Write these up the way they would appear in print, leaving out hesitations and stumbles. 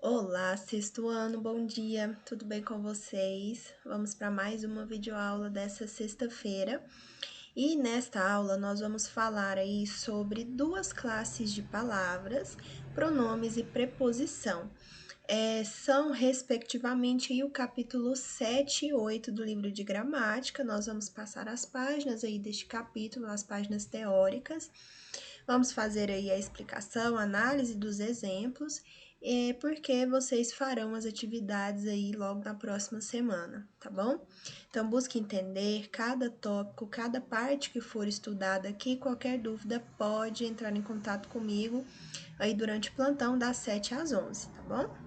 Olá, sexto ano, bom dia, tudo bem com vocês? Vamos para mais uma videoaula dessa sexta-feira. E nesta aula nós vamos falar aí sobre duas classes de palavras, pronomes e preposição. São, respectivamente, aí, o capítulo 7 e 8 do livro de gramática. Nós vamos passar as páginas aí deste capítulo, as páginas teóricas. Vamos fazer aí a explicação, a análise dos exemplos, porque vocês farão as atividades aí logo na próxima semana, tá bom? Então, busque entender cada tópico, cada parte que for estudada aqui. Qualquer dúvida pode entrar em contato comigo aí durante o plantão das 7 às 11, tá bom?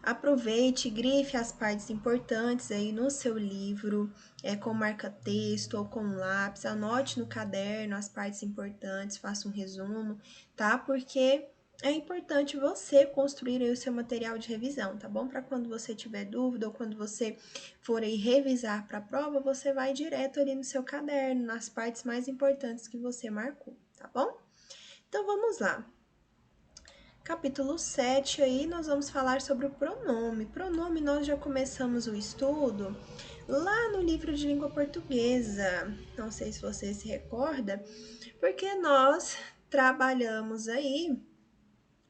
Aproveite, grife as partes importantes aí no seu livro, com marca-texto ou com lápis, anote no caderno as partes importantes, faça um resumo, tá? Porque é importante você construir aí o seu material de revisão, tá bom? Para quando você tiver dúvida ou quando você for aí revisar para a prova, você vai direto ali no seu caderno, nas partes mais importantes que você marcou, tá bom? Então, vamos lá. Capítulo 7, aí nós vamos falar sobre o pronome. Pronome, nós já começamos o estudo lá no livro de língua portuguesa. Não sei se você se recorda, porque nós trabalhamos aí,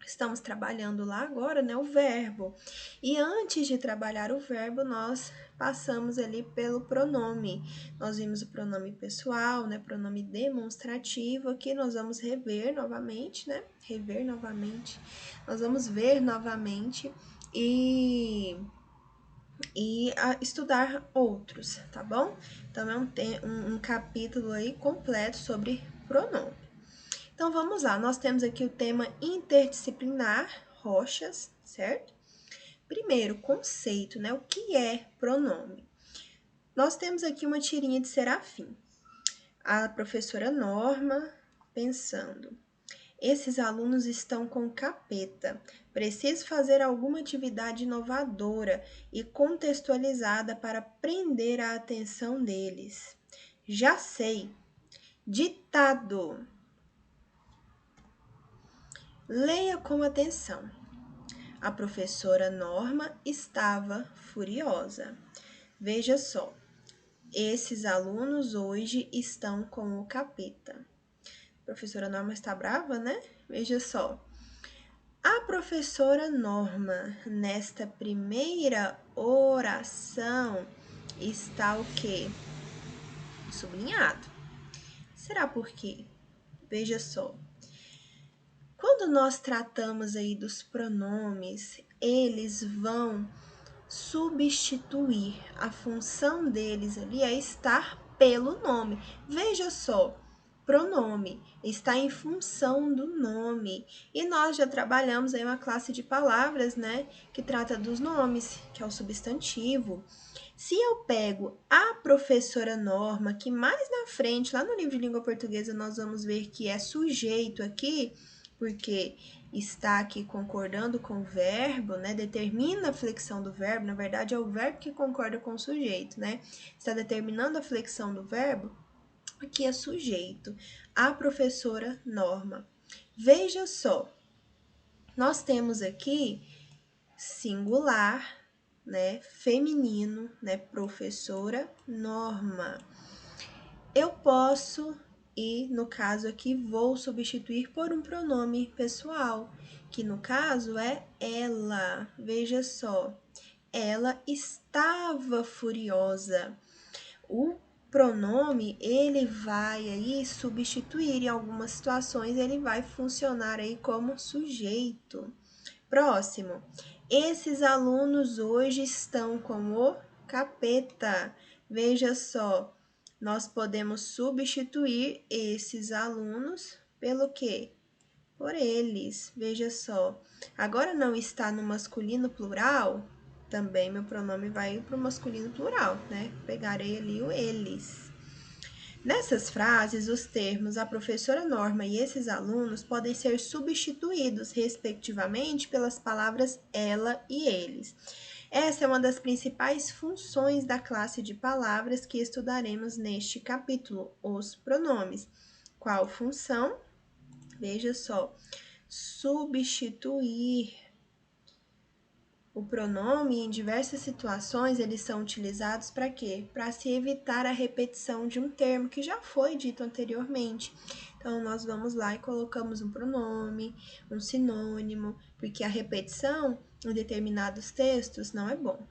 estamos trabalhando lá agora, né, o verbo. E antes de trabalhar o verbo, nós passamos ali pelo pronome. Nós vimos o pronome pessoal, né, pronome demonstrativo. Aqui nós vamos rever novamente, né, Nós vamos ver novamente e estudar outros, tá bom? Então, é um capítulo aí completo sobre pronome. Então, vamos lá. Nós temos aqui o tema interdisciplinar, rochas, certo? Primeiro, conceito, né? O que é pronome? Nós temos aqui uma tirinha de Serafim. A professora Norma pensando: esses alunos estão com capeta. Preciso fazer alguma atividade inovadora e contextualizada para prender a atenção deles. Já sei. Ditado. Leia com atenção. A professora Norma estava furiosa. Veja só, esses alunos hoje estão com o capeta. A professora Norma está brava, né? Veja só. A professora Norma, nesta primeira oração, está o quê? Sublinhado. Será por quê? Veja só. Quando nós tratamos aí dos pronomes, eles vão substituir. A função deles ali é estar pelo nome. Veja só, pronome está em função do nome. E nós já trabalhamos aí uma classe de palavras, né, que trata dos nomes, que é o substantivo. Se eu pego a professora Norma, que mais na frente, lá no livro de língua portuguesa, nós vamos ver que é sujeito aqui, porque está aqui concordando com o verbo, né? Determina a flexão do verbo, na verdade é o verbo que concorda com o sujeito, né? Está determinando a flexão do verbo, aqui é sujeito. A professora Norma. Veja só, nós temos aqui singular, né? Feminino, né? Professora Norma. Eu posso e, no caso aqui, vou substituir por um pronome pessoal, que no caso é ela. Veja só, ela estava furiosa. O pronome, ele vai aí substituir em algumas situações, ele vai funcionar aí como sujeito. Próximo. Esses alunos hoje estão com o capeta. Veja só, nós podemos substituir esses alunos pelo quê? Por eles. Veja só. Agora não está no masculino plural, também meu pronome vai para o masculino plural, né? Pegarei ali o eles. Nessas frases, os termos a professora Norma e esses alunos podem ser substituídos, respectivamente, pelas palavras ela e eles. Essa é uma das principais funções da classe de palavras que estudaremos neste capítulo, os pronomes. Qual função? Veja só, substituir O pronome, em diversas situações, eles são utilizados para quê? Para se evitar a repetição de um termo que já foi dito anteriormente. Então, nós vamos lá e colocamos um pronome, um sinônimo, porque a repetição em determinados textos não é bom.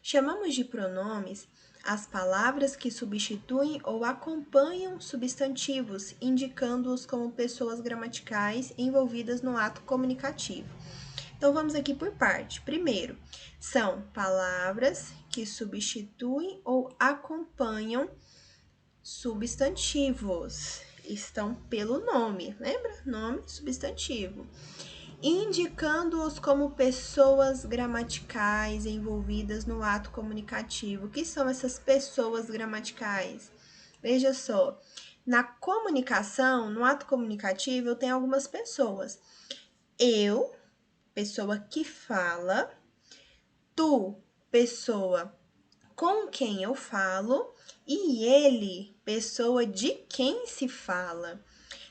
Chamamos de pronomes as palavras que substituem ou acompanham substantivos, indicando-os como pessoas gramaticais envolvidas no ato comunicativo. Então, vamos aqui por parte. Primeiro, são palavras que substituem ou acompanham substantivos. Estão pelo nome, lembra? Nome, substantivo. Indicando-os como pessoas gramaticais envolvidas no ato comunicativo. O que são essas pessoas gramaticais? Veja só, na comunicação, no ato comunicativo, eu tenho algumas pessoas. Eu, pessoa que fala, tu, pessoa com quem eu falo, e ele, pessoa de quem se fala.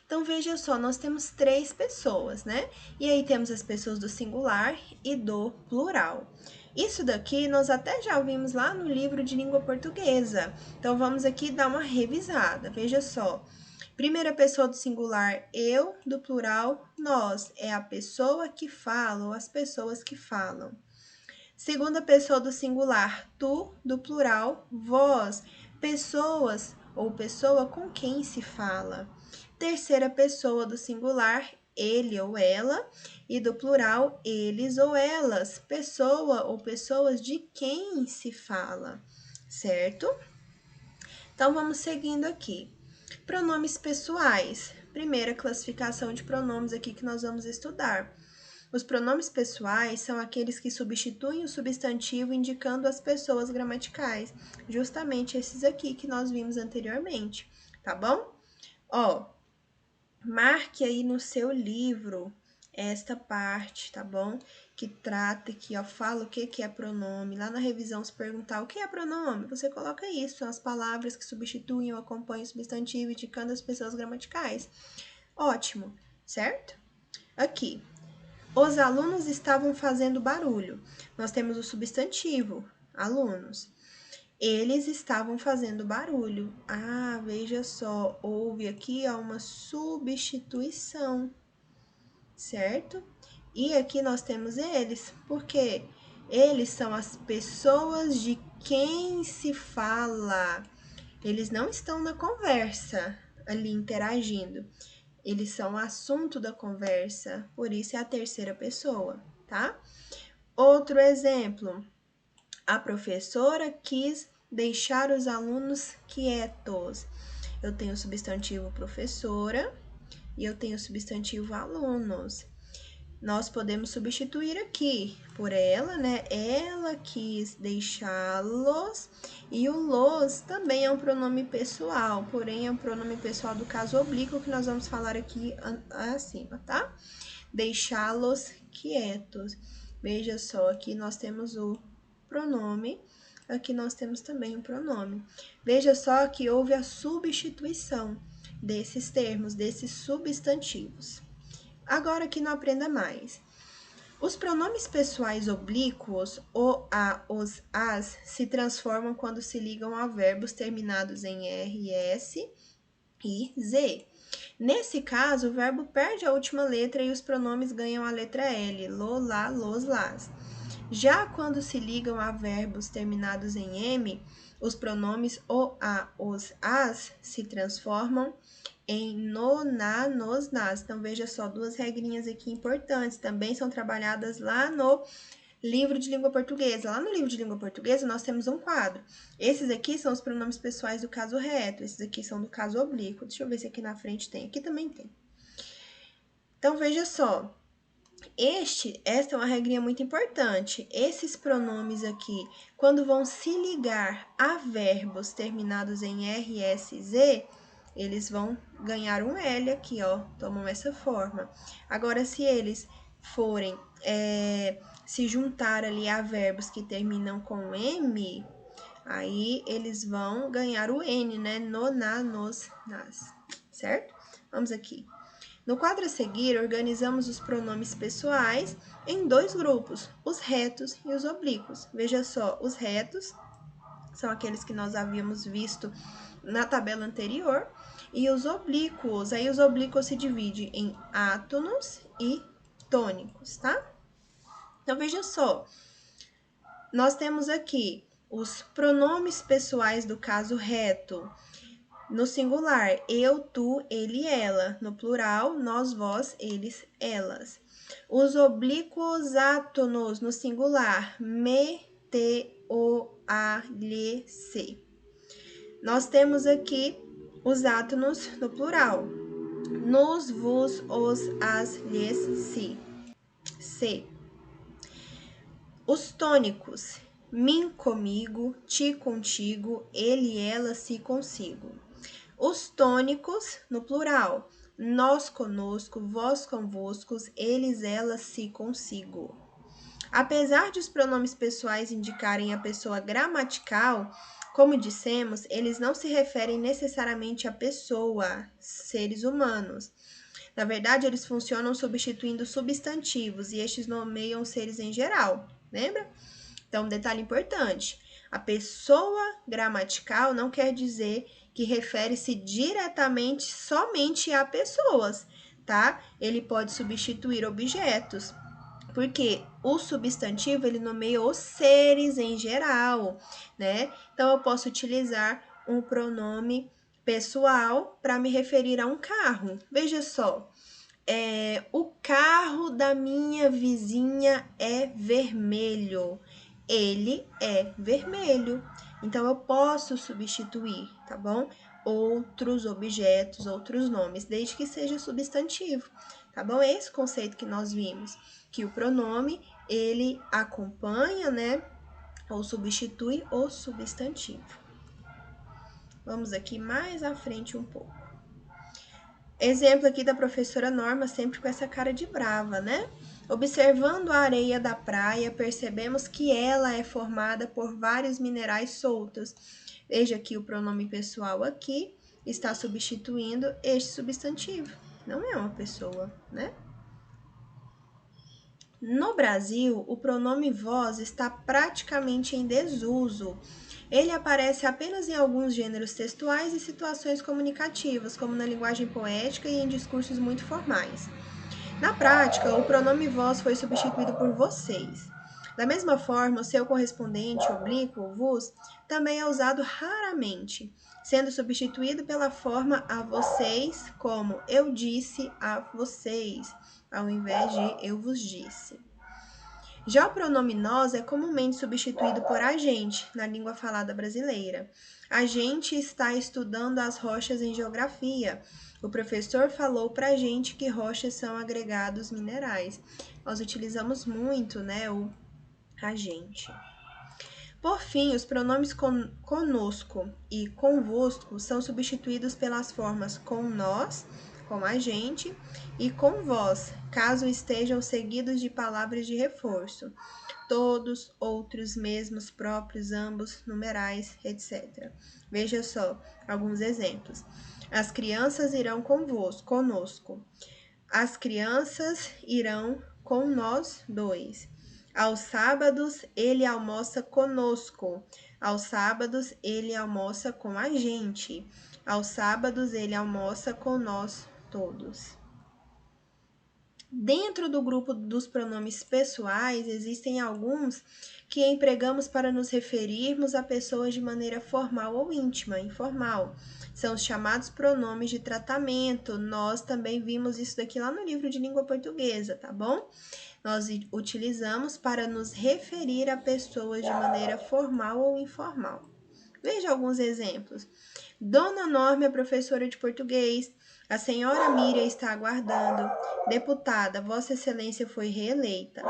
Então, veja só, nós temos 3 pessoas, né? E aí temos as pessoas do singular e do plural. Isso daqui nós até já vimos lá no livro de língua portuguesa. Então, vamos aqui dar uma revisada. Veja só. Primeira pessoa do singular, eu, do plural, nós. É a pessoa que fala ou as pessoas que falam. Segunda pessoa do singular, tu, do plural, vós, pessoas ou pessoa com quem se fala. Terceira pessoa do singular, ele ou ela, e do plural, eles ou elas, pessoa ou pessoas de quem se fala, certo? Então, vamos seguindo aqui. Pronomes pessoais. Primeira classificação de pronomes aqui que nós vamos estudar. Os pronomes pessoais são aqueles que substituem o substantivo indicando as pessoas gramaticais, justamente esses aqui que nós vimos anteriormente, tá bom? Ó, marque aí no seu livro esta parte, tá bom? Que trata aqui, ó, fala o que é pronome. Lá na revisão, se perguntar o que é pronome, você coloca isso, são as palavras que substituem ou acompanham o substantivo, indicando as pessoas gramaticais. Ótimo, certo? Aqui, os alunos estavam fazendo barulho. Nós temos o substantivo, alunos. Eles estavam fazendo barulho. Ah, veja só, houve aqui uma substituição, certo? E aqui nós temos eles, porque eles são as pessoas de quem se fala. Eles não estão na conversa ali interagindo. Eles são o assunto da conversa, por isso é a terceira pessoa, tá? Outro exemplo, a professora quis deixar os alunos quietos. Eu tenho o substantivo professora e eu tenho o substantivo alunos. Nós podemos substituir aqui por ela, né? Ela quis deixá-los. E o los também é um pronome pessoal, porém é um pronome pessoal do caso oblíquo que nós vamos falar aqui acima, tá? Deixá-los quietos. Veja só, aqui nós temos o pronome, aqui nós temos também o pronome. Veja só que houve a substituição desses termos, desses substantivos. Agora que não aprenda mais. Os pronomes pessoais oblíquos, o, a, os, as, se transformam quando se ligam a verbos terminados em R, S e Z. Nesse caso, o verbo perde a última letra e os pronomes ganham a letra L, lo, lá, los, las. Já quando se ligam a verbos terminados em M, os pronomes o, a, os, as se transformam em no, na, nos, nas. Então, veja só, 2 regrinhas aqui importantes, também são trabalhadas lá no livro de língua portuguesa. Lá no livro de língua portuguesa, nós temos um quadro. Esses aqui são os pronomes pessoais do caso reto, esses aqui são do caso oblíquo. Deixa eu ver se aqui na frente tem. Aqui também tem. Então, veja só. Esta é uma regrinha muito importante. Esses pronomes aqui, quando vão se ligar a verbos terminados em R, S, Z, eles vão ganhar um L aqui, ó, tomam essa forma. Agora, se eles forem se juntar ali a verbos que terminam com M, aí eles vão ganhar o N, né? No, na, nos, nas, certo? Vamos aqui. No quadro a seguir, organizamos os pronomes pessoais em dois grupos, os retos e os oblíquos. Veja só, os retos são aqueles que nós havíamos visto na tabela anterior, e os oblíquos, aí os oblíquos se dividem em átonos e tônicos, tá? Então, veja só, nós temos aqui os pronomes pessoais do caso reto. No singular, eu, tu, ele, ela. No plural, nós, vós, eles, elas. Os oblíquos átonos no singular, me, te, o, a, lhe, se. Nós temos aqui os átonos no plural, nos, vos, os, as, lhes, si. Se. Os tônicos, mim, comigo, ti, contigo, ele, ela, si, consigo. Os tônicos, no plural, nós conosco, vós convoscos, eles, elas, si, consigo. Apesar de os pronomes pessoais indicarem a pessoa gramatical, como dissemos, eles não se referem necessariamente à pessoa, seres humanos. Na verdade, eles funcionam substituindo substantivos e estes nomeiam seres em geral, lembra? Então, um detalhe importante: a pessoa gramatical não quer dizer que refere-se diretamente somente a pessoas, tá? Ele pode substituir objetos, porque o substantivo ele nomeia os seres em geral, né? Então eu posso utilizar um pronome pessoal para me referir a um carro. Veja só, o carro da minha vizinha é vermelho. Ele é vermelho. Então eu posso substituir, tá bom? Outros objetos, outros nomes, desde que seja substantivo, tá bom? É esse conceito que nós vimos, que o pronome ele acompanha, né, ou substitui o substantivo. Vamos aqui mais à frente um pouco. Exemplo aqui da professora Norma, sempre com essa cara de brava, né? Observando a areia da praia, percebemos que ela é formada por vários minerais soltos. Veja que o pronome pessoal aqui está substituindo este substantivo. Não é uma pessoa, né? No Brasil, o pronome vós está praticamente em desuso. Ele aparece apenas em alguns gêneros textuais e situações comunicativas, como na linguagem poética e em discursos muito formais. Na prática, o pronome vós foi substituído por vocês. Da mesma forma, o seu correspondente oblíquo, vos, também é usado raramente, sendo substituído pela forma a vocês, como eu disse a vocês, ao invés de eu vos disse. Já o pronome nós é comumente substituído por a gente na língua falada brasileira. A gente está estudando as rochas em geografia. O professor falou para a gente que rochas são agregados minerais. Nós utilizamos muito, né, o a gente. Por fim, os pronomes conosco e convosco são substituídos pelas formas com nós, com a gente, e com vós, caso estejam seguidos de palavras de reforço. Todos, outros, mesmos, próprios, ambos, numerais, etc. Veja só alguns exemplos. As crianças irão conosco. As crianças irão com nós dois. Aos sábados, ele almoça conosco. Aos sábados, ele almoça com a gente. Aos sábados, ele almoça com nós todos. Dentro do grupo dos pronomes pessoais, existem alguns que empregamos para nos referirmos a pessoas de maneira formal ou íntima, informal. São os chamados pronomes de tratamento. Nós também vimos isso daqui lá no livro de língua portuguesa, tá bom? Nós utilizamos para nos referir a pessoas de maneira formal ou informal. Veja alguns exemplos. Dona Norma é professora de português. A senhora Miriam está aguardando. Deputada, Vossa Excelência foi reeleita.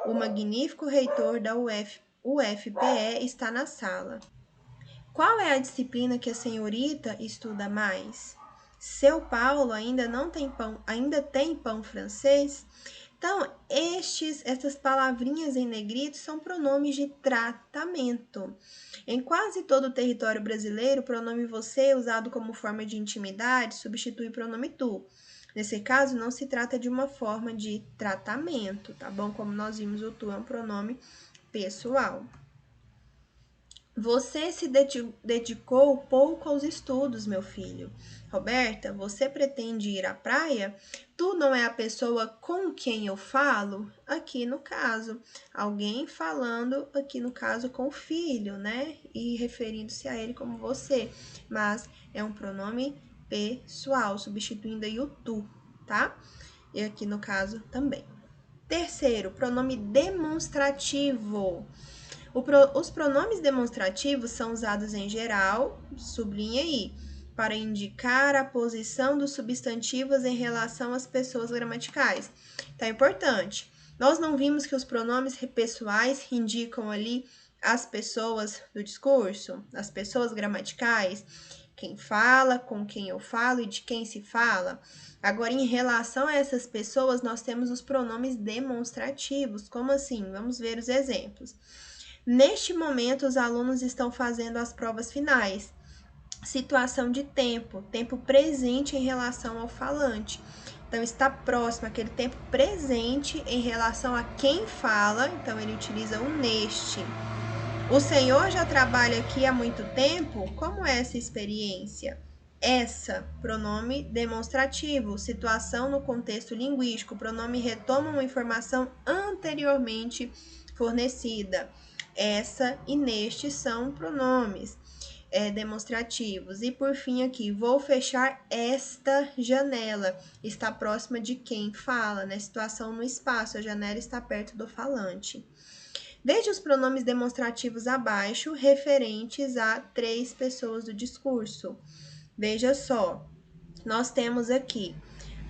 O magnífico reitor da UFPE está na sala. Qual é a disciplina que a senhorita estuda mais? Seu Paulo ainda tem pão francês? Então, essas palavrinhas em negrito são pronomes de tratamento. Em quase todo o território brasileiro, o pronome você, usado como forma de intimidade, substitui o pronome tu. Nesse caso, não se trata de uma forma de tratamento, tá bom? Como nós vimos, o tu é um pronome pessoal. Você se dedicou pouco aos estudos, meu filho. Roberta, você pretende ir à praia? Tu não é a pessoa com quem eu falo? Aqui no caso, alguém falando aqui no caso com o filho, né? E referindo-se a ele como você. Mas é um pronome pessoal, substituindo aí o tu, tá? E aqui no caso também. Terceiro, pronome demonstrativo. Os pronomes demonstrativos são usados em geral, sublinha aí, para indicar a posição dos substantivos em relação às pessoas gramaticais. Então, é importante. Nós não vimos que os pronomes pessoais indicam ali as pessoas do discurso, as pessoas gramaticais, quem fala, com quem eu falo e de quem se fala. Agora, em relação a essas pessoas, nós temos os pronomes demonstrativos. Como assim? Vamos ver os exemplos. Neste momento, os alunos estão fazendo as provas finais. Situação de tempo, tempo presente em relação ao falante. Então, está próximo, aquele tempo presente em relação a quem fala. Então, ele utiliza o neste. O senhor já trabalha aqui há muito tempo? Como é essa experiência? Essa, pronome demonstrativo, situação no contexto linguístico. O pronome retoma uma informação anteriormente fornecida. Essa e neste são pronomes demonstrativos. E por fim aqui, vou fechar esta janela. Está próxima de quem fala, né? Situação no espaço, a janela está perto do falante. Veja os pronomes demonstrativos abaixo, referentes a 3 pessoas do discurso. Veja só, nós temos aqui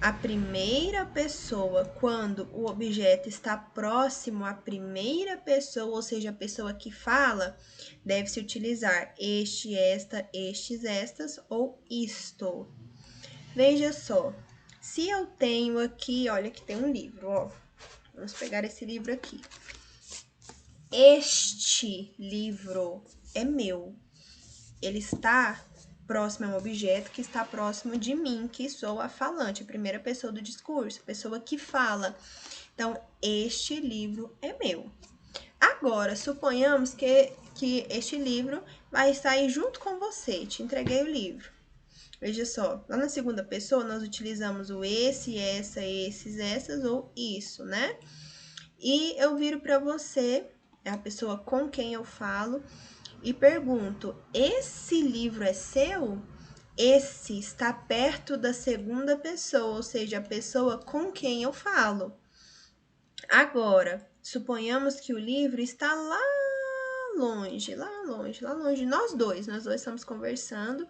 a primeira pessoa quando o objeto está próximo à primeira pessoa, ou seja, a pessoa que fala, deve-se utilizar este, esta, estes, estas ou isto. Veja só, se eu tenho aqui, olha que tem um livro, ó. Vamos pegar esse livro aqui. Este livro é meu. Ele está próximo a um objeto que está próximo de mim, que sou a falante, a primeira pessoa do discurso, a pessoa que fala. Então, este livro é meu. Agora, suponhamos que este livro vai estar aí junto com você. Te entreguei o livro. Veja só, lá na segunda pessoa, nós utilizamos o esse, essa, esses, essas ou isso, né? E eu viro para você, é a pessoa com quem eu falo, e pergunto: esse livro é seu? Esse está perto da segunda pessoa, ou seja, a pessoa com quem eu falo. Agora, suponhamos que o livro está lá longe, nós dois estamos conversando,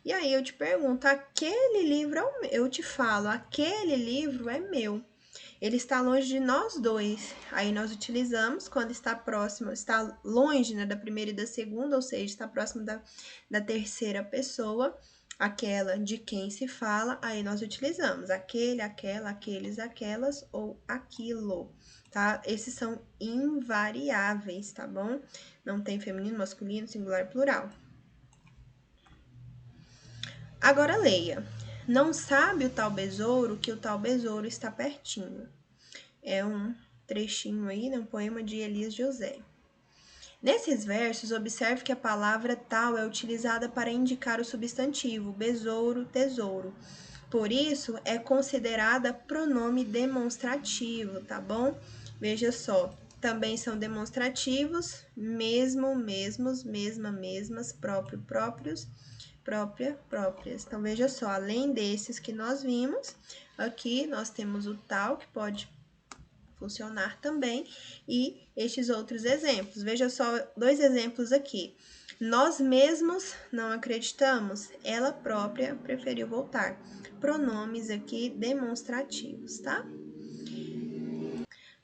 e aí eu te pergunto: aquele livro é o meu? Eu te falo: aquele livro é meu. Ele está longe de nós dois. Aí nós utilizamos quando está próximo, está longe, né, da primeira e da segunda, ou seja, está próximo da terceira pessoa, aquela de quem se fala. Aí nós utilizamos aquele, aquela, aqueles, aquelas ou aquilo, tá? Esses são invariáveis, tá bom? Não tem feminino, masculino, singular, plural. Agora leia. Não sabe o tal besouro que o tal besouro está pertinho. É um trechinho aí, né, um poema de Elias José. Nesses versos, observe que a palavra tal é utilizada para indicar o substantivo besouro, tesouro. Por isso, é considerada pronome demonstrativo, tá bom? Veja só, também são demonstrativos, mesmo, mesmos, mesma, mesmas, próprio, próprios, própria, próprias. Então, veja só, além desses que nós vimos, aqui nós temos o tal, que pode funcionar também, e estes outros exemplos. Veja só 2 exemplos aqui. Nós mesmos não acreditamos, ela própria preferiu voltar. Pronomes aqui demonstrativos, tá?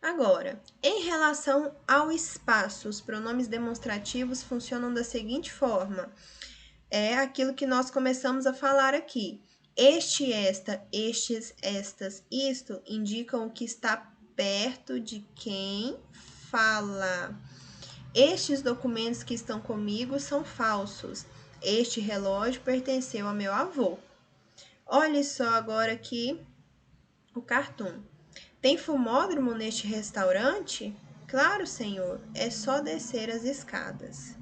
Agora, em relação ao espaço, os pronomes demonstrativos funcionam da seguinte forma: é aquilo que nós começamos a falar aqui. Este, esta, estes, estas, isto indicam o que está perto de quem fala. Estes documentos que estão comigo são falsos. Este relógio pertenceu ao meu avô. Olhe só agora aqui O Cartoon. Tem fumódromo neste restaurante? Claro, senhor, é só descer as escadas.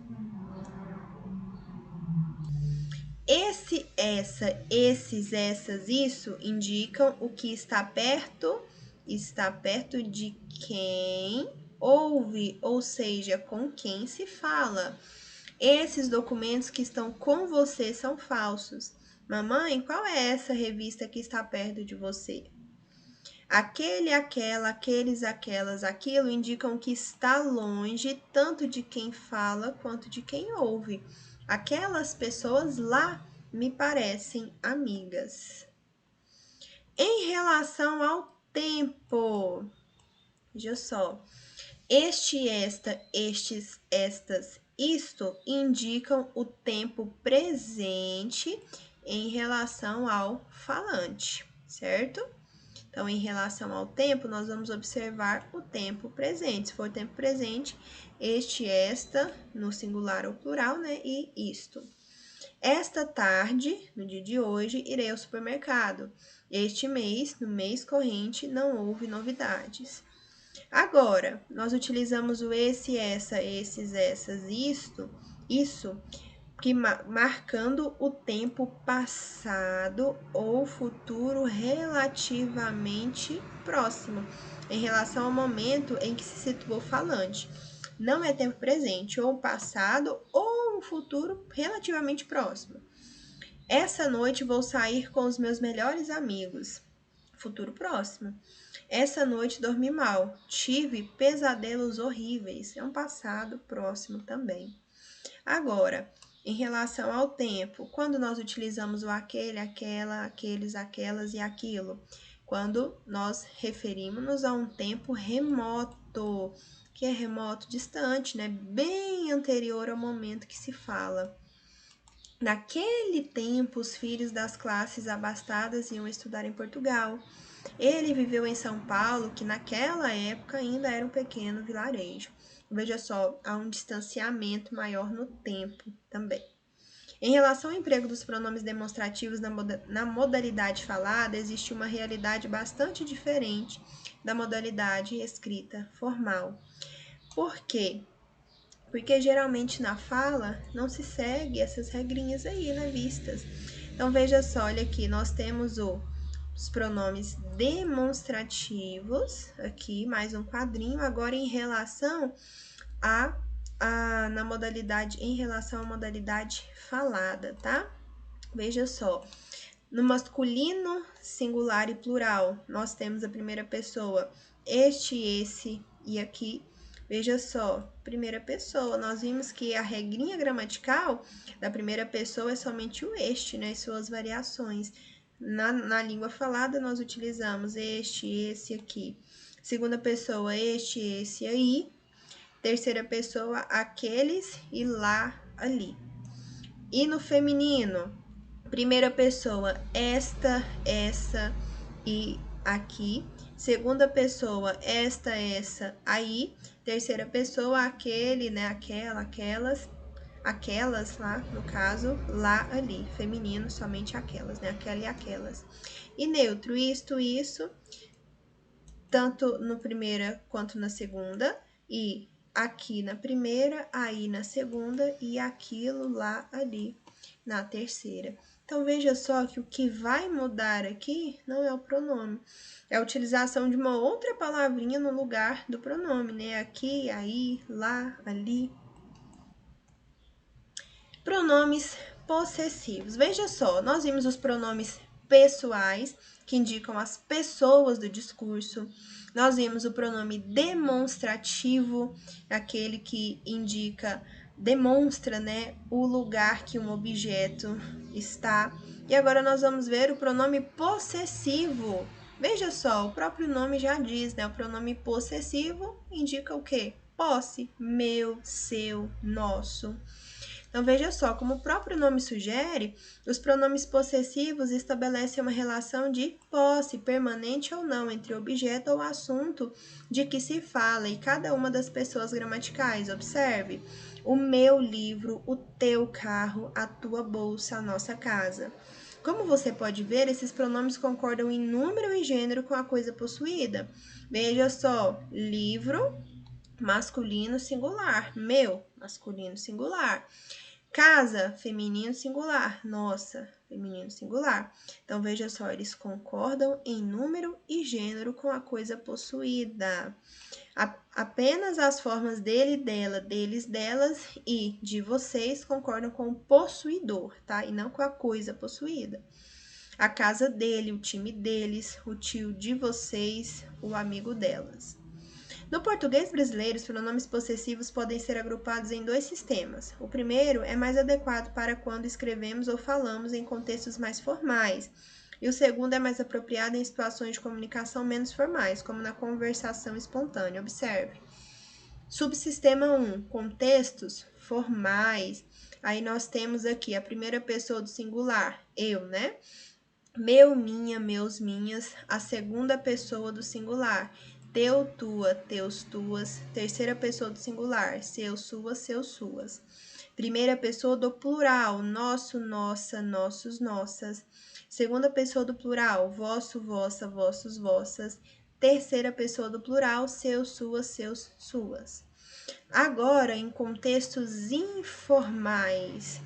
Esse, essa, esses, essas, isso indicam o que está perto de quem ouve, ou seja, com quem se fala. Esses documentos que estão com você são falsos. Mamãe, qual é essa revista que está perto de você? Aquele, aquela, aqueles, aquelas, aquilo indicam que está longe tanto de quem fala quanto de quem ouve. Aquelas pessoas lá me parecem amigas. Em relação ao tempo, veja só, este, esta, estes, estas, isto indicam o tempo presente em relação ao falante, certo? Então, em relação ao tempo, nós vamos observar o tempo presente. Se for tempo presente, este, esta, no singular ou plural, né? E isto. Esta tarde, no dia de hoje, irei ao supermercado. Este mês, no mês corrente, não houve novidades. Agora, nós utilizamos o esse, essa, esses, essas, isto, isso, que marcando o tempo passado ou futuro relativamente próximo, em relação ao momento em que se situou o falante. Não é tempo presente, ou passado, ou um futuro relativamente próximo. Essa noite vou sair com os meus melhores amigos. Futuro próximo. Essa noite dormi mal. Tive pesadelos horríveis. É um passado próximo também. Agora, em relação ao tempo, quando nós utilizamos o aquele, aquela, aqueles, aquelas e aquilo? Quando nós referimos-nos a um tempo remoto, que é remoto, distante, né? Bem anterior ao momento que se fala. Naquele tempo, os filhos das classes abastadas iam estudar em Portugal. Ele viveu em São Paulo, que naquela época ainda era um pequeno vilarejo. Veja só, há um distanciamento maior no tempo também. Em relação ao emprego dos pronomes demonstrativos na modalidade falada, existe uma realidade bastante diferente da modalidade escrita formal. Por quê? Porque geralmente na fala não se segue essas regrinhas aí, né, vistas. Então veja só, olha aqui, nós temos os pronomes demonstrativos, aqui mais um quadrinho, agora em relação na modalidade, em relação à modalidade falada, tá? Veja só, no masculino, singular e plural, nós temos a primeira pessoa, este, esse e aqui. Veja só, primeira pessoa, nós vimos que a regrinha gramatical da primeira pessoa é somente o este, né, e suas variações. Na língua falada, nós utilizamos este, esse aqui. Segunda pessoa, este, esse aí. Terceira pessoa, aqueles e lá, ali. E no feminino, primeira pessoa, esta, essa e aqui. Segunda pessoa, esta, essa, aí. Terceira pessoa, aquele, né, aquela, aquelas lá, no caso, lá, ali. Feminino, somente aquelas, né, aquela e aquelas. E neutro, isto, isso, tanto no primeira quanto na segunda. E aqui na primeira, aí na segunda e aquilo lá, ali na terceira. Então, veja só que o que vai mudar aqui não é o pronome, é a utilização de uma outra palavrinha no lugar do pronome, né? Aqui, aí, lá, ali. Pronomes possessivos. Veja só, nós vimos os pronomes pessoais, que indicam as pessoas do discurso. Nós vimos o pronome demonstrativo, aquele que indica, demonstra, né, o lugar que um objeto está. E agora nós vamos ver o pronome possessivo. Veja só, o próprio nome já diz, né? O pronome possessivo indica o quê? Posse, meu, seu, nosso. Então, veja só, como o próprio nome sugere, os pronomes possessivos estabelecem uma relação de posse, permanente ou não, entre o objeto ou assunto de que se fala e cada uma das pessoas gramaticais. Observe, o meu livro, o teu carro, a tua bolsa, a nossa casa. Como você pode ver, esses pronomes concordam em número e gênero com a coisa possuída. Veja só, livro, masculino singular, meu, masculino singular. Casa, feminino singular, nossa, feminino singular. Então, veja só, eles concordam em número e gênero com a coisa possuída. Apenas as formas dele, dela, deles, delas e de vocês concordam com o possuidor, tá? E não com a coisa possuída. A casa dele, o time deles, o tio de vocês, o amigo delas. No português brasileiro, os pronomes possessivos podem ser agrupados em dois sistemas. O primeiro é mais adequado para quando escrevemos ou falamos em contextos mais formais, e o segundo é mais apropriado em situações de comunicação menos formais, como na conversação espontânea. Observe. Subsistema 1, contextos formais. Aí nós temos aqui a primeira pessoa do singular, eu, né? Meu, minha, meus, minhas. A segunda pessoa do singular, teu, tua, teus, tuas. Terceira pessoa do singular, seu, suas, seus, suas. Primeira pessoa do plural, nosso, nossa, nossos, nossas. Segunda pessoa do plural, vosso, vossa, vossos, vossas. Terceira pessoa do plural, seus, suas, seus, suas. Agora, em contextos informais,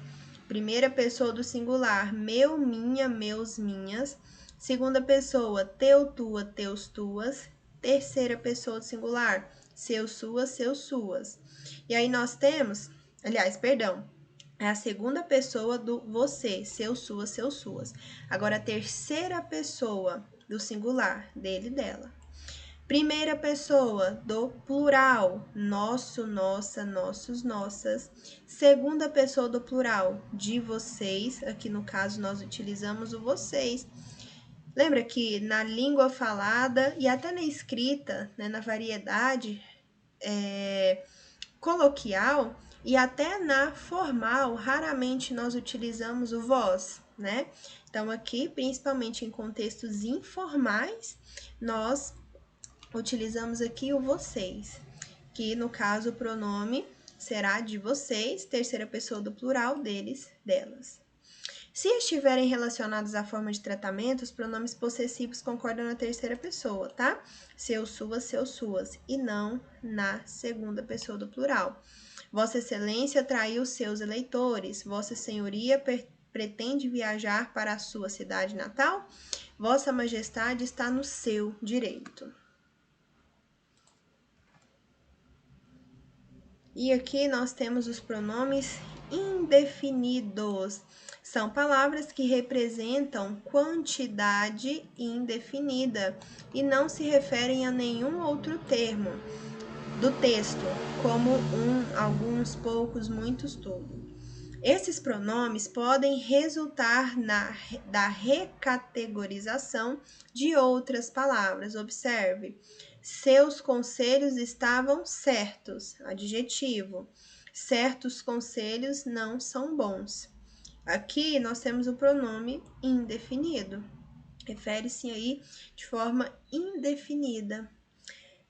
primeira pessoa do singular, meu, minha, meus, minhas. Segunda pessoa, teu, tua, teus, tuas. Terceira pessoa do singular, seu, suas, seus, suas. E aí nós temos, aliás, perdão, é a segunda pessoa do você, seu, suas, seus, suas. Agora, a terceira pessoa do singular, dele, dela. Primeira pessoa do plural, nosso, nossa, nossos, nossas. Segunda pessoa do plural, de vocês. Aqui no caso nós utilizamos o vocês. Lembra que na língua falada e até na escrita, né, na variedade coloquial e até na formal, raramente nós utilizamos o vós, né? Então aqui, principalmente em contextos informais, nós utilizamos aqui o vocês, que no caso o pronome será de vocês, terceira pessoa do plural, deles, delas. Se estiverem relacionados à forma de tratamento, os pronomes possessivos concordam na terceira pessoa, tá? Seus, suas, e não na segunda pessoa do plural. Vossa Excelência traiu seus eleitores. Vossa Senhoria pretende viajar para a sua cidade natal? Vossa Majestade está no seu direito. E aqui nós temos os pronomes indefinidos. São palavras que representam quantidade indefinida e não se referem a nenhum outro termo do texto, como alguns, poucos, muitos, tudo. Esses pronomes podem resultar da recategorização de outras palavras. Observe. Seus conselhos estavam certos, adjetivo. Certos conselhos não são bons. Aqui nós temos o pronome indefinido. Refere-se aí de forma indefinida.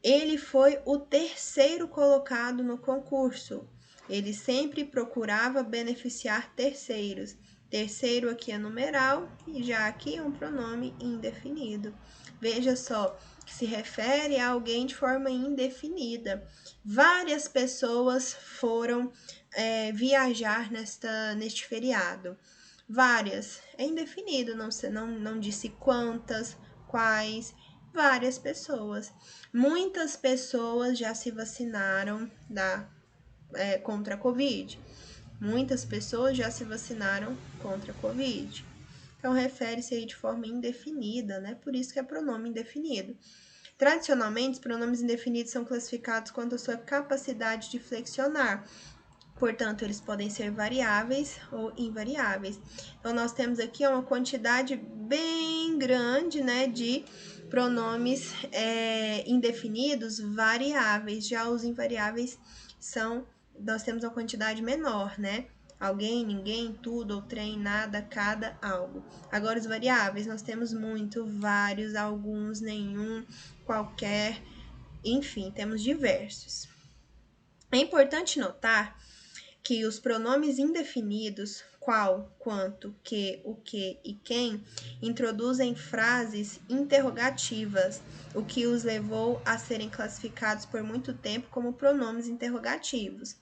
Ele foi o terceiro colocado no concurso. Ele sempre procurava beneficiar terceiros. Terceiro aqui é numeral e já aqui é um pronome indefinido. Veja só, que se refere a alguém de forma indefinida. Várias pessoas foram viajar neste feriado. Várias. É indefinido, não disse quantas, quais, várias pessoas. Muitas pessoas já se vacinaram contra a Covid. Muitas pessoas já se vacinaram contra a Covid. Então, refere-se aí de forma indefinida, né? Por isso que é pronome indefinido. Tradicionalmente, os pronomes indefinidos são classificados quanto à sua capacidade de flexionar. Portanto, eles podem ser variáveis ou invariáveis. Então, nós temos aqui uma quantidade bem grande, né, de pronomes indefinidos variáveis. Já os invariáveis nós temos uma quantidade menor, né? Alguém, ninguém, tudo, ou trem, nada, cada, algo. Agora, os variáveis, nós temos muito, vários, alguns, nenhum, qualquer, enfim, temos diversos. É importante notar que os pronomes indefinidos, qual, quanto, que, o que e quem, introduzem frases interrogativas, o que os levou a serem classificados por muito tempo como pronomes interrogativos,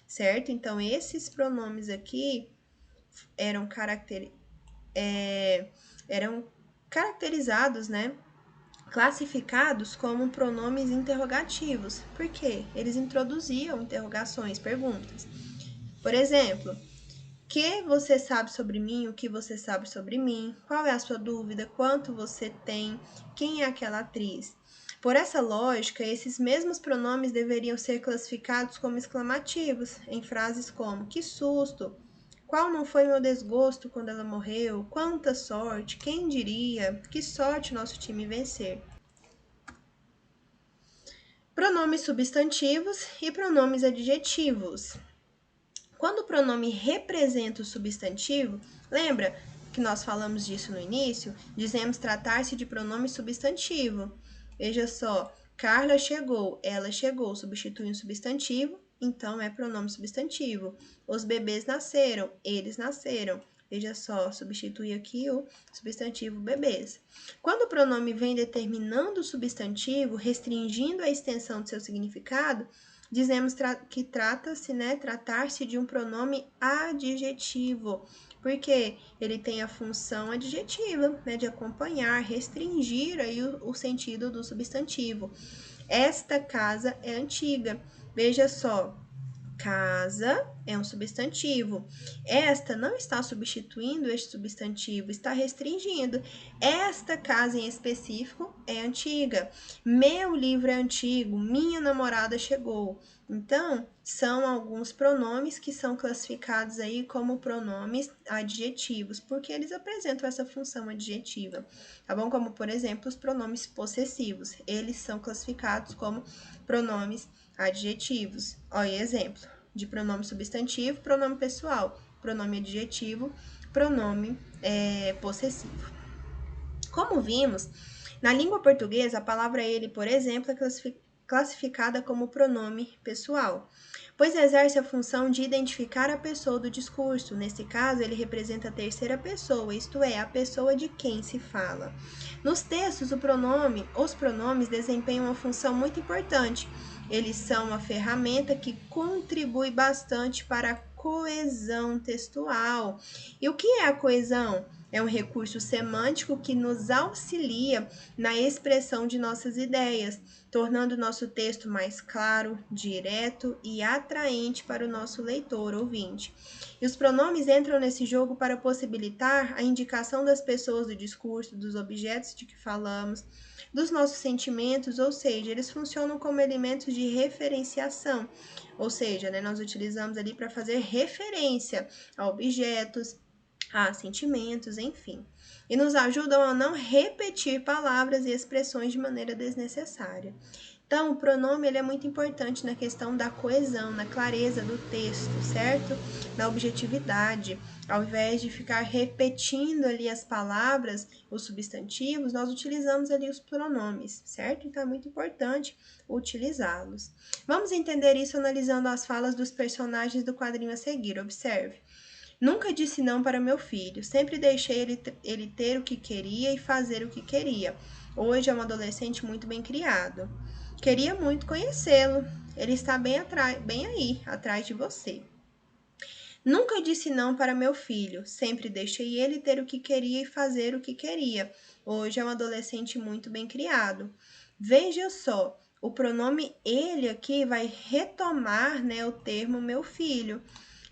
certo? Então, esses pronomes aqui eram caracterizados, né? Classificados como pronomes interrogativos. Por quê? Eles introduziam interrogações, perguntas. Por exemplo, que você sabe sobre mim, o que você sabe sobre mim, qual é a sua dúvida, quanto você tem, quem é aquela atriz. Por essa lógica, esses mesmos pronomes deveriam ser classificados como exclamativos, em frases como que susto, qual não foi meu desgosto quando ela morreu, quanta sorte, quem diria, que sorte nosso time vencer. Pronomes substantivos e pronomes adjetivos. Quando o pronome representa o substantivo, lembra que nós falamos disso no início? Dizemos tratar-se de pronome substantivo. Veja só, Carla chegou, ela chegou, substitui um substantivo, então é pronome substantivo. Os bebês nasceram, eles nasceram. Veja só, substitui aqui o substantivo bebês. Quando o pronome vem determinando o substantivo, restringindo a extensão de seu significado, dizemos que trata-se, né, tratar-se de um pronome adjetivo, porque ele tem a função adjetiva, né, de acompanhar, restringir aí o sentido do substantivo. Esta casa é antiga. Veja só, casa é um substantivo. Esta não está substituindo este substantivo, está restringindo. Esta casa em específico é antiga. Meu livro é antigo, minha namorada chegou. Então, são alguns pronomes que são classificados aí como pronomes adjetivos, porque eles apresentam essa função adjetiva, tá bom? Como, por exemplo, os pronomes possessivos. Eles são classificados como pronomes adjetivos. Olha, exemplo de pronome substantivo, pronome pessoal, pronome adjetivo, pronome possessivo. Como vimos, na língua portuguesa, a palavra ele, por exemplo, é classificada como pronome pessoal, pois exerce a função de identificar a pessoa do discurso. Nesse caso, ele representa a terceira pessoa, isto é, a pessoa de quem se fala. Nos textos, os pronomes desempenham uma função muito importante. Eles são uma ferramenta que contribui bastante para a coesão textual. E o que é a coesão? É um recurso semântico que nos auxilia na expressão de nossas ideias, tornando nosso texto mais claro, direto e atraente para o nosso leitor, ouvinte. E os pronomes entram nesse jogo para possibilitar a indicação das pessoas do discurso, dos objetos de que falamos, dos nossos sentimentos, ou seja, eles funcionam como elementos de referenciação, ou seja, né, nós utilizamos ali para fazer referência a objetos, a sentimentos, enfim. E nos ajudam a não repetir palavras e expressões de maneira desnecessária. Então, o pronome ele é muito importante na questão da coesão, na clareza do texto, certo? Na objetividade. Ao invés de ficar repetindo ali as palavras, os substantivos, nós utilizamos ali os pronomes, certo? Então, é muito importante utilizá-los. Vamos entender isso analisando as falas dos personagens do quadrinho a seguir. Observe. Nunca disse não para meu filho, sempre deixei ele ter o que queria e fazer o que queria. Hoje é um adolescente muito bem criado. Queria muito conhecê-lo, ele está bem aí, atrás de você. Nunca disse não para meu filho, sempre deixei ele ter o que queria e fazer o que queria. Hoje é um adolescente muito bem criado. Veja só, o pronome ele aqui vai retomar, né, o termo meu filho.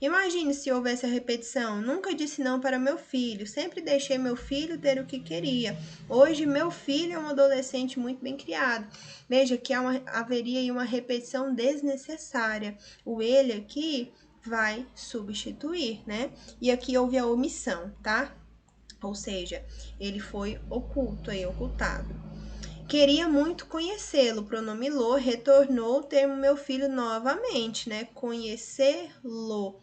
Imagine se houvesse a repetição. Nunca disse não para meu filho. Sempre deixei meu filho ter o que queria. Hoje, meu filho é um adolescente muito bem criado. Veja que haveria aí uma repetição desnecessária. O ele aqui vai substituir, né? E aqui houve a omissão, tá? Ou seja, ele foi oculto aí, ocultado. Queria muito conhecê-lo. Pronome lo retornou o termo meu filho novamente, né? Conhecê-lo.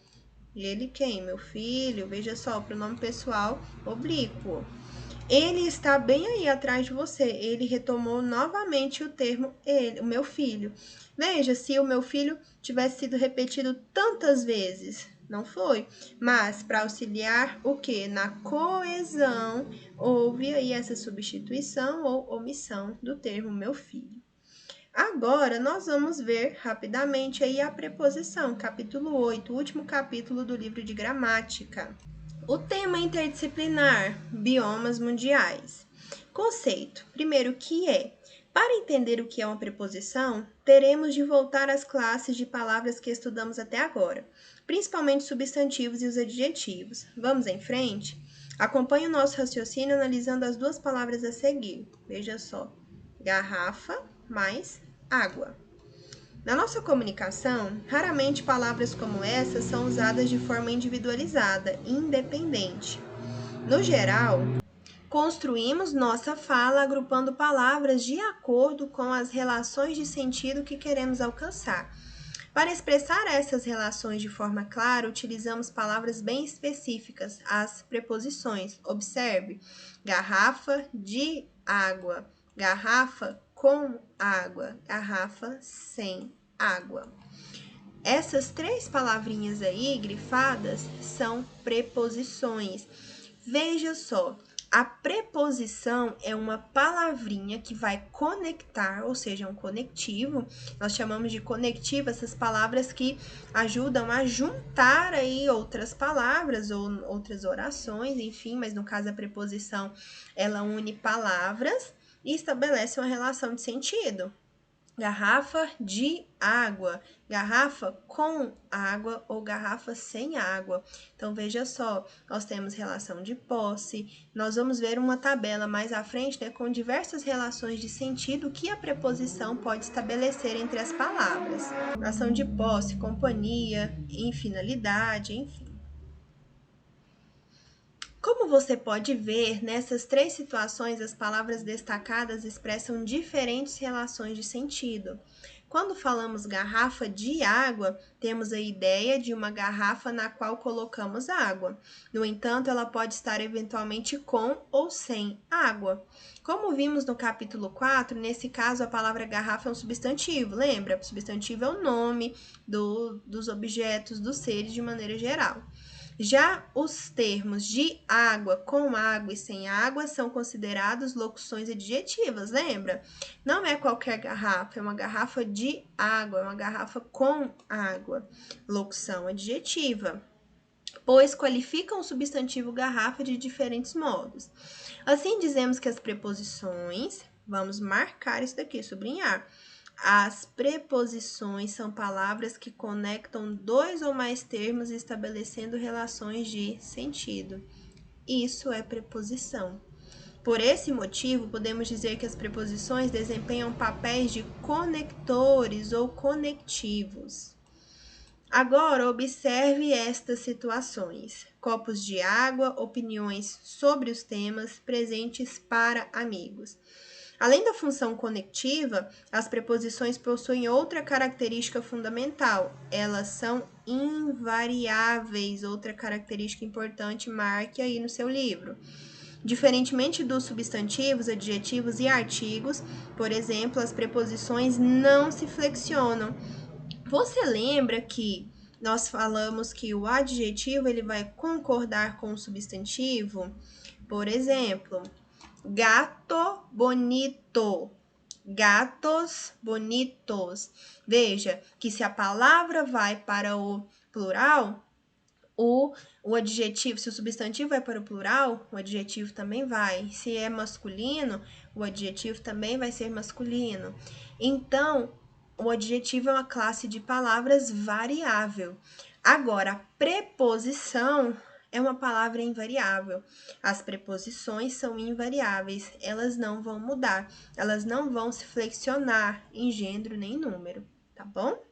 Ele quem? Meu filho. Veja só, o pronome pessoal oblíquo. Ele está bem aí atrás de você. Ele retomou novamente o termo ele, o meu filho. Veja, se o meu filho tivesse sido repetido tantas vezes, não foi. Mas para auxiliar o que? Na coesão, houve aí essa substituição ou omissão do termo meu filho. Agora, nós vamos ver rapidamente aí a preposição, capítulo 8, último capítulo do livro de gramática. O tema interdisciplinar, biomas mundiais. Conceito. Primeiro, o que é? Para entender o que é uma preposição, teremos de voltar às classes de palavras que estudamos até agora, principalmente substantivos e os adjetivos. Vamos em frente? Acompanhe o nosso raciocínio analisando as duas palavras a seguir. Veja só: garrafa mais água. Na nossa comunicação, raramente palavras como essas são usadas de forma individualizada, independente. No geral, construímos nossa fala agrupando palavras de acordo com as relações de sentido que queremos alcançar. Para expressar essas relações de forma clara, utilizamos palavras bem específicas, as preposições. Observe: garrafa de água, garrafa com água, garrafa sem água. Essas três palavrinhas aí grifadas são preposições. Veja só, a preposição é uma palavrinha que vai conectar, ou seja, um conectivo. Nós chamamos de conectivo essas palavras que ajudam a juntar aí outras palavras ou outras orações, enfim, mas no caso a preposição, ela une palavras e estabelece uma relação de sentido. Garrafa de água, garrafa com água ou garrafa sem água. Então, veja só, nós temos relação de posse. Nós vamos ver uma tabela mais à frente, né, com diversas relações de sentido que a preposição pode estabelecer entre as palavras. Relação de posse, companhia, em finalidade, enfim. Como você pode ver, nessas três situações, as palavras destacadas expressam diferentes relações de sentido. Quando falamos garrafa de água, temos a ideia de uma garrafa na qual colocamos água. No entanto, ela pode estar eventualmente com ou sem água. Como vimos no capítulo 4, nesse caso a palavra garrafa é um substantivo, lembra? O substantivo é o nome dos objetos, dos seres de maneira geral. Já os termos de água, com água e sem água são considerados locuções adjetivas, lembra? Não é qualquer garrafa, é uma garrafa de água, é uma garrafa com água. Locução adjetiva, pois qualificam o substantivo garrafa de diferentes modos. Assim, dizemos que as preposições, vamos marcar isso daqui, sublinhar. As preposições são palavras que conectam dois ou mais termos estabelecendo relações de sentido. Isso é preposição. Por esse motivo, podemos dizer que as preposições desempenham papéis de conectores ou conectivos. Agora, observe estas situações: copos de água, opiniões sobre os temas, presentes para amigos. Além da função conectiva, as preposições possuem outra característica fundamental: elas são invariáveis. Outra característica importante, marque aí no seu livro. Diferentemente dos substantivos, adjetivos e artigos, por exemplo, as preposições não se flexionam. Você lembra que nós falamos que o adjetivo ele vai concordar com o substantivo? Por exemplo, gato bonito, gatos bonitos. Veja que se a palavra vai para o plural, o adjetivo, se o substantivo vai para o plural, o adjetivo também vai. Se é masculino, o adjetivo também vai ser masculino. Então, o adjetivo é uma classe de palavras variável. Agora, a preposição é uma palavra invariável. As preposições são invariáveis, elas não vão mudar, elas não vão se flexionar em gênero nem número, tá bom?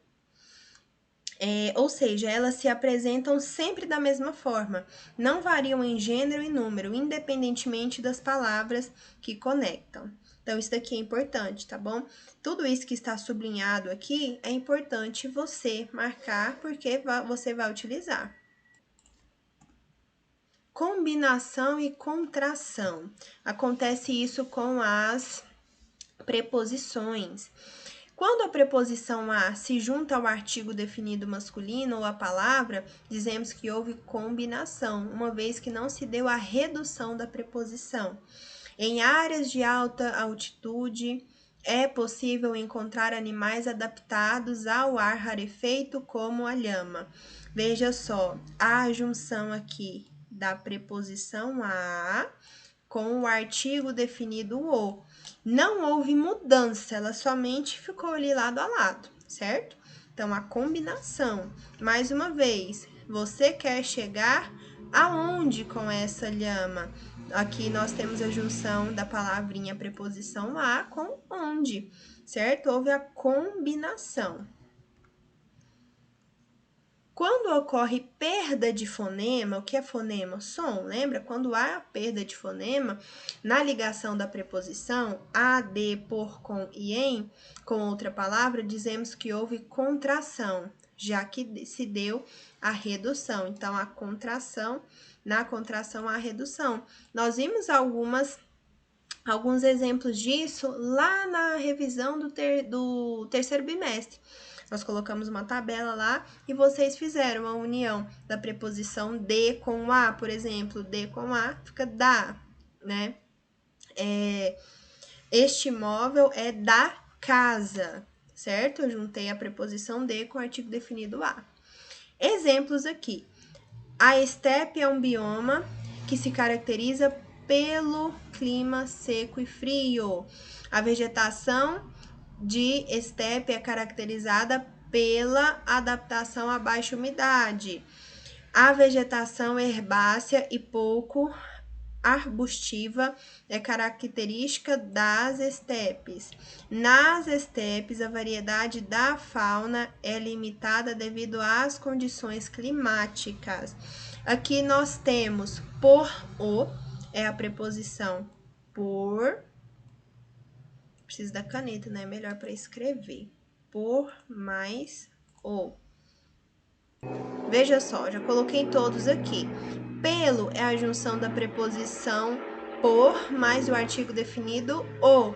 Ou seja, elas se apresentam sempre da mesma forma, não variam em gênero e número, independentemente das palavras que conectam. Então, isso daqui é importante, tá bom? Tudo isso que está sublinhado aqui é importante você marcar, porque você vai utilizar. combinação e contração. Acontece isso com as preposições. Quando a preposição a se junta ao artigo definido masculino ou a palavra, dizemos que houve combinação, uma vez que não se deu a redução da preposição. Em áreas de alta altitude, é possível encontrar animais adaptados ao ar rarefeito, como a lhama. Veja só, a junção aqui da preposição a com o artigo definido o. Não houve mudança, ela somente ficou ali lado a lado, certo? Então, a combinação. Mais uma vez, você quer chegar aonde com essa lhama? Aqui nós temos a junção da palavrinha preposição a com onde, certo? Houve a combinação. Quando ocorre perda de fonema, o que é fonema? Som, lembra? Quando há perda de fonema, na ligação da preposição a, de, por, com e em, com outra palavra, dizemos que houve contração, já que se deu a redução. Então, a contração, na contração, a redução. Nós vimos alguns exemplos disso lá na revisão do terceiro bimestre. Nós colocamos uma tabela lá e vocês fizeram a união da preposição de com a, por exemplo, de com a fica da, né? Este móvel é da casa, certo? Eu juntei a preposição de com o artigo definido a. Exemplos aqui. A estepe é um bioma que se caracteriza pelo clima seco e frio. A vegetação de estepe é caracterizada pela adaptação à baixa umidade. A vegetação herbácea e pouco arbustiva é característica das estepes. Nas estepes, a variedade da fauna é limitada devido às condições climáticas. Aqui nós temos por o, é a preposição por. Preciso da caneta, né? Melhor para escrever. Por mais o. Veja só, já coloquei todos aqui. Pelo é a junção da preposição por mais o artigo definido o.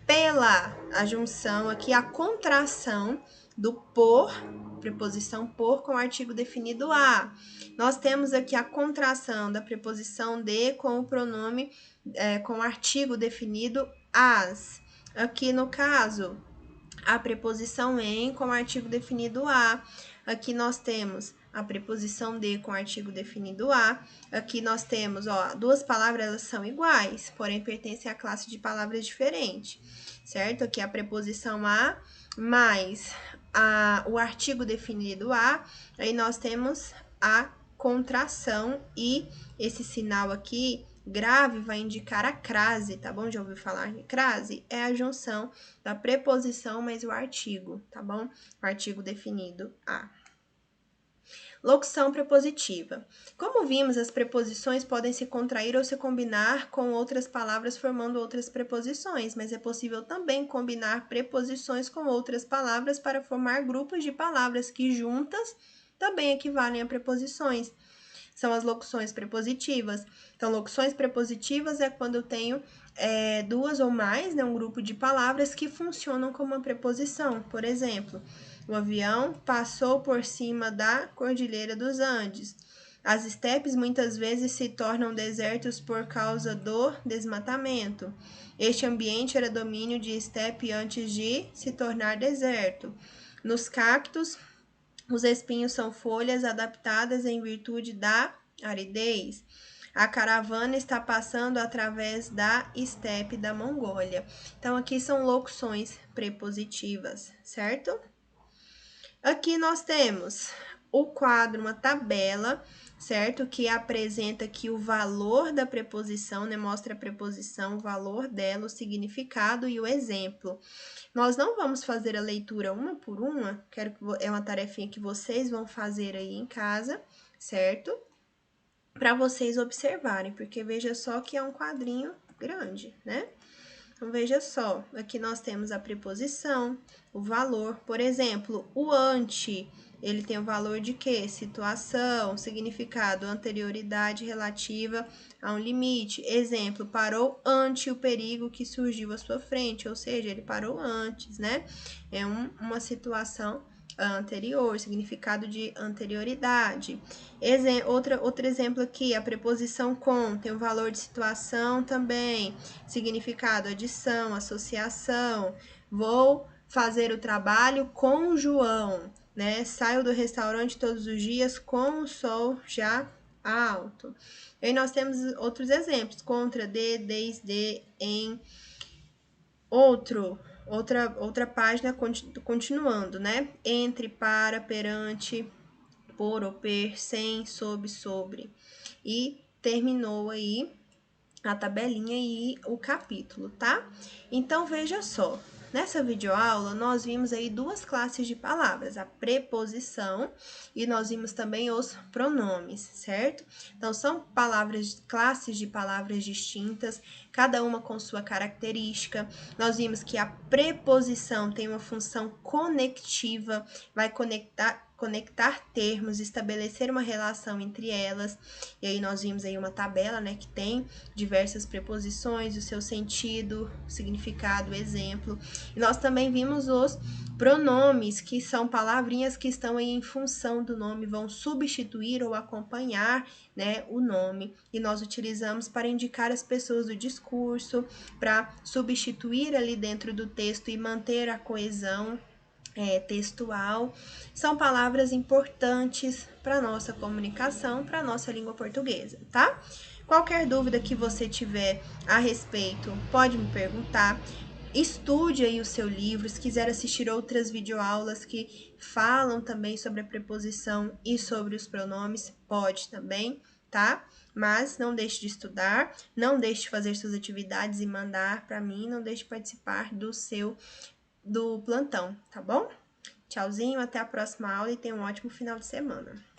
Pela, a junção aqui, a contração do por, preposição por com o artigo definido a. Nós temos aqui a contração da preposição de com o pronome, com o artigo definido as. Aqui no caso, a preposição em com o artigo definido a. Aqui nós temos a preposição de com o artigo definido a. Aqui nós temos, ó, duas palavras, elas são iguais, porém pertencem à classe de palavras diferente, certo? Aqui a preposição a mais o artigo definido a. Aí nós temos a contração e esse sinal aqui grave vai indicar a crase, tá bom? Já ouviu falar de crase? É a junção da preposição mais o artigo, tá bom? O artigo definido a. Locução prepositiva. Como vimos, as preposições podem se contrair ou se combinar com outras palavras formando outras preposições, mas é possível também combinar preposições com outras palavras para formar grupos de palavras que juntas também equivalem a preposições. São as locuções prepositivas. Então, locuções prepositivas é quando eu tenho duas ou mais, né, um grupo de palavras que funcionam como uma preposição. Por exemplo, o avião passou por cima da Cordilheira dos Andes. As estepes muitas vezes se tornam desertos por causa do desmatamento. Este ambiente era domínio de estepe antes de se tornar deserto. Nos cactos, os espinhos são folhas adaptadas em virtude da aridez. A caravana está passando através da estepe da Mongólia. Então, aqui são locuções prepositivas, certo? Aqui nós temos o quadro, uma tabela, certo? Que apresenta aqui o valor da preposição, né? Mostra a preposição, o valor dela, o significado e o exemplo. Nós não vamos fazer a leitura uma por uma, é uma tarefinha que vocês vão fazer aí em casa, certo? Para vocês observarem, porque veja só que é um quadrinho grande, né? Então, veja só, aqui nós temos a preposição, o valor, por exemplo, o ante ele tem o valor de quê? Situação, significado, anterioridade relativa a um limite. Exemplo, parou ante o perigo que surgiu à sua frente, ou seja, ele parou antes, né? É uma situação anterior, significado de anterioridade. Outro exemplo aqui, a preposição com tem o valor de situação também, significado adição, associação. Vou fazer o trabalho com o João, né? Saio do restaurante todos os dias com o sol já alto. E aí nós temos outros exemplos, contra, de, desde, em. Outra página continuando, né? Entre, para, perante, por ou per, sem, sob, sobre. E terminou aí a tabelinha e o capítulo, tá? Então, veja só. Nessa videoaula, nós vimos aí duas classes de palavras, a preposição e nós vimos também os pronomes, certo? Então, são classes de palavras distintas, cada uma com sua característica. Nós vimos que a preposição tem uma função conectiva, vai conectar termos, estabelecer uma relação entre elas. E aí nós vimos aí uma tabela, né, que tem diversas preposições, o seu sentido, significado, exemplo. E nós também vimos os pronomes, que são palavrinhas que estão aí em função do nome, vão substituir ou acompanhar, né, o nome. E nós utilizamos para indicar as pessoas do discurso, para substituir ali dentro do texto e manter a coesão textual. São palavras importantes para nossa comunicação, para nossa língua portuguesa, tá? Qualquer dúvida que você tiver a respeito, pode me perguntar. Estude aí o seu livro, se quiser assistir outras videoaulas que falam também sobre a preposição e sobre os pronomes, pode também, tá? Mas não deixe de estudar, não deixe de fazer suas atividades e mandar para mim, não deixe de participar do plantão, tá bom? Tchauzinho, até a próxima aula e tenha um ótimo final de semana.